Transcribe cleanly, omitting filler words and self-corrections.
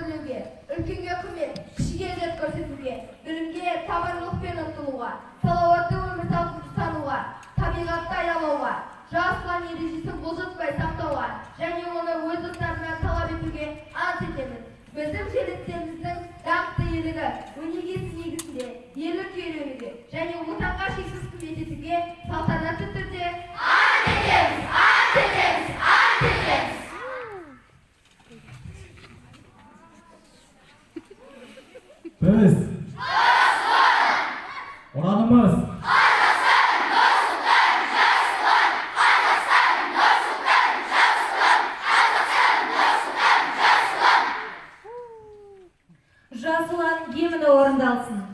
төлеуге, үлкенге құрмет, кішіге ізет көрсетуге, білімге табандылықпен ұмтылуға, салауатты өмір салтын ұстануға, табиғатты аялауға, жаратылған ережесін бұлжытпай сақтауға және оны өз достарынан талап етуге ант етеміз. Біздің жерлестеріміздің даңқты ерлігі өнегесі негізінде ерлік үйренуге және отанға шексіз қызмет етуге салтанатты түрде ант етеміз, ант етеміз, ант етеміз. Biz Uranımız Жасылан гимні орындалсын.